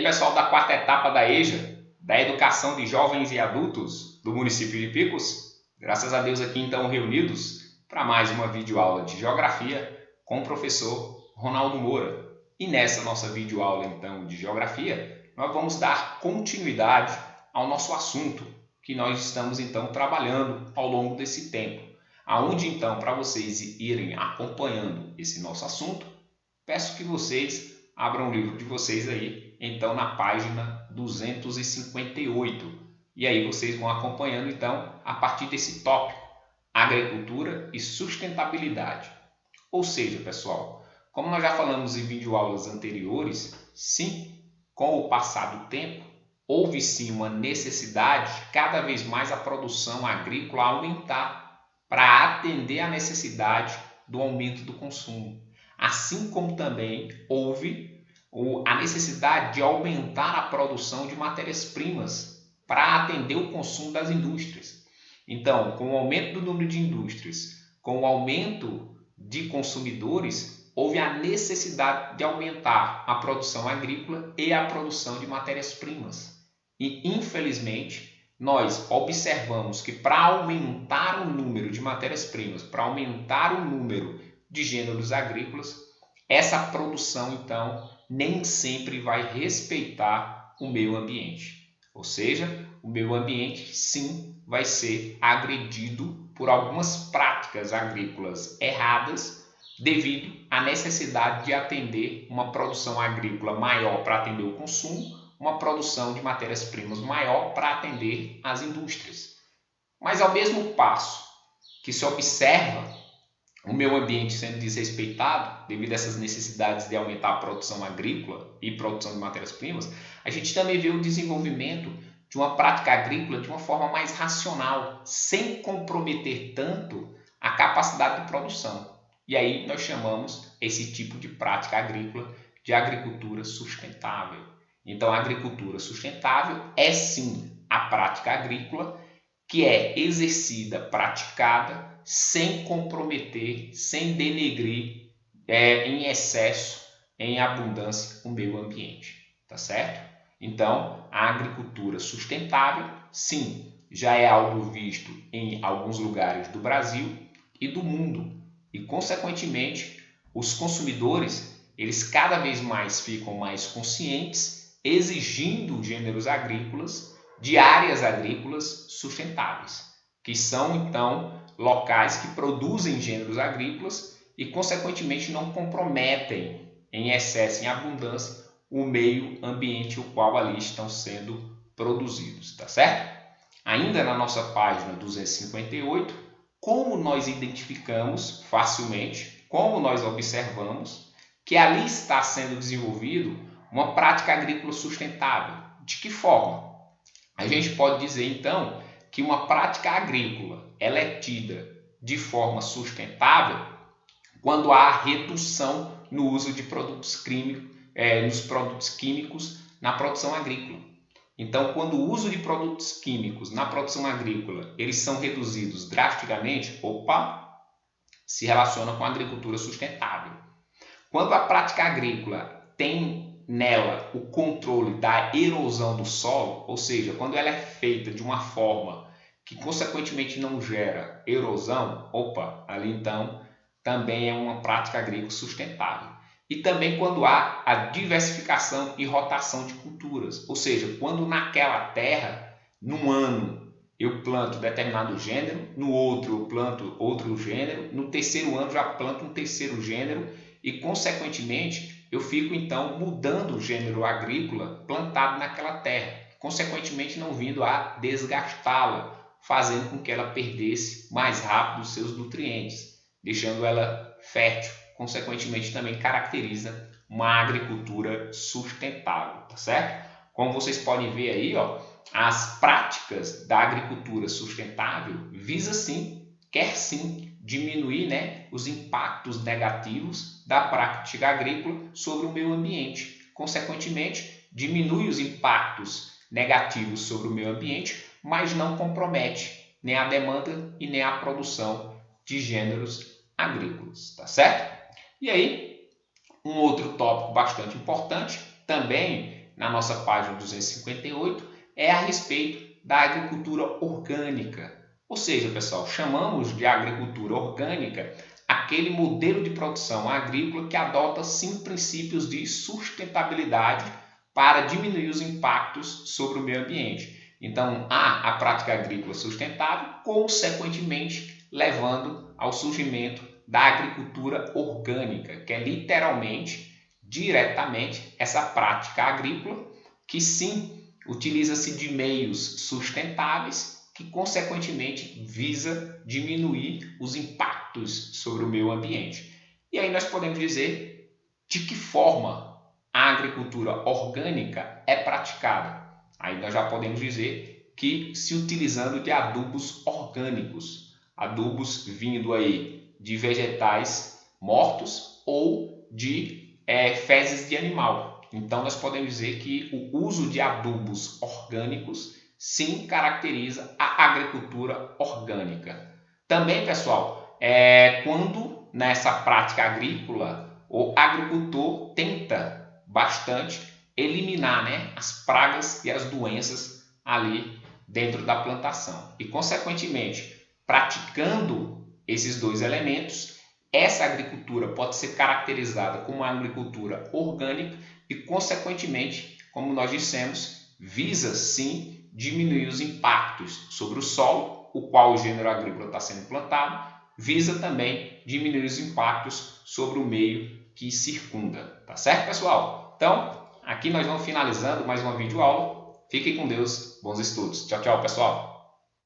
aí, pessoal da quarta etapa da EJA, da Educação de Jovens e Adultos do município de Picos, graças a Deus aqui então reunidos para mais uma videoaula de Geografia com o professor Ronaldo Moura. E nessa nossa videoaula então de Geografia, nós vamos dar continuidade ao nosso assunto que nós estamos então trabalhando ao longo desse tempo. Aonde então, para vocês irem acompanhando esse nosso assunto, peço que vocês abram o livro de vocês aí, então na página 258. E aí vocês vão acompanhando então a partir desse tópico, agricultura e sustentabilidade. Ou seja, pessoal, como nós já falamos em videoaulas anteriores, sim, com o passar do tempo, houve sim uma necessidade de cada vez mais a produção agrícola aumentar para atender à necessidade do aumento do consumo. Assim como também houve a necessidade de aumentar a produção de matérias-primas para atender o consumo das indústrias. Então, com o aumento do número de indústrias, com o aumento de consumidores, houve a necessidade de aumentar a produção agrícola e a produção de matérias-primas. E, infelizmente, nós observamos que para aumentar o número de matérias-primas, para aumentar o número de gêneros agrícolas, essa produção, então, nem sempre vai respeitar o meio ambiente. Ou seja, o meio ambiente, sim, vai ser agredido por algumas práticas agrícolas erradas devido à necessidade de atender uma produção agrícola maior para atender o consumo, uma produção de matérias-primas maior para atender as indústrias. Mas, ao mesmo passo que se observa o meio ambiente sendo desrespeitado devido a essas necessidades de aumentar a produção agrícola e produção de matérias-primas, a gente também vê o desenvolvimento de uma prática agrícola de uma forma mais racional, sem comprometer tanto a capacidade de produção. E aí nós chamamos esse tipo de prática agrícola de agricultura sustentável. Então, a agricultura sustentável é sim a prática agrícola que é exercida, praticada, sem comprometer, sem denegrir em excesso, em abundância, o meio ambiente. Tá certo? Então, a agricultura sustentável, sim, já é algo visto em alguns lugares do Brasil e do mundo. E, consequentemente, os consumidores, eles cada vez mais ficam mais conscientes, exigindo gêneros agrícolas de áreas agrícolas sustentáveis, que são, então, locais que produzem gêneros agrícolas e, consequentemente, não comprometem em excesso, em abundância, o meio ambiente o qual ali estão sendo produzidos, tá certo? Ainda na nossa página 258, como nós identificamos facilmente, como nós observamos que ali está sendo desenvolvido uma prática agrícola sustentável. De que forma? A gente pode dizer, então, que uma prática agrícola ela é tida de forma sustentável quando há redução no uso de produtos químicos na produção agrícola. Então, quando o uso de produtos químicos na produção agrícola eles são reduzidos drasticamente, se relaciona com a agricultura sustentável. Quando a prática agrícola tem nela o controle da erosão do solo, ou seja, quando ela é feita de uma forma que consequentemente não gera erosão, ali então também é uma prática agrícola sustentável. E também quando há a diversificação e rotação de culturas, ou seja, quando naquela terra, num ano eu planto determinado gênero, no outro eu planto outro gênero, no terceiro ano já planto um terceiro gênero e consequentemente eu fico então mudando o gênero agrícola plantado naquela terra, consequentemente não vindo a desgastá-la, fazendo com que ela perdesse mais rápido os seus nutrientes, deixando ela fértil. Consequentemente, também caracteriza uma agricultura sustentável, tá certo? Como vocês podem ver aí, as práticas da agricultura sustentável quer sim diminuir os impactos negativos da prática agrícola sobre o meio ambiente. Consequentemente, diminui os impactos negativos sobre o meio ambiente, mas não compromete nem a demanda e nem a produção de gêneros agrícolas, tá certo? E aí, um outro tópico bastante importante também na nossa página 258 é a respeito da agricultura orgânica. Ou seja, pessoal, chamamos de agricultura orgânica aquele modelo de produção agrícola que adota sim princípios de sustentabilidade para diminuir os impactos sobre o meio ambiente. Então, há a prática agrícola sustentável, consequentemente levando ao surgimento da agricultura orgânica, que é literalmente, diretamente, essa prática agrícola que sim utiliza-se de meios sustentáveis que, consequentemente, visa diminuir os impactos sobre o meio ambiente. E aí nós podemos dizer de que forma a agricultura orgânica é praticada. Aí nós já podemos dizer que se utilizando de adubos orgânicos, adubos vindo aí de vegetais mortos ou de fezes de animal. Então nós podemos dizer que o uso de adubos orgânicos sim caracteriza a agricultura orgânica. Também, pessoal, quando nessa prática agrícola o agricultor tenta bastante eliminar, as pragas e as doenças ali dentro da plantação. E, consequentemente, praticando esses dois elementos, essa agricultura pode ser caracterizada como uma agricultura orgânica e, consequentemente, como nós dissemos, visa sim diminuir os impactos sobre o solo, o qual o gênero agrícola está sendo plantado, visa também diminuir os impactos sobre o meio que circunda. Tá certo, pessoal? Então, aqui nós vamos finalizando mais uma videoaula. Fiquem com Deus, bons estudos. Tchau, tchau, pessoal!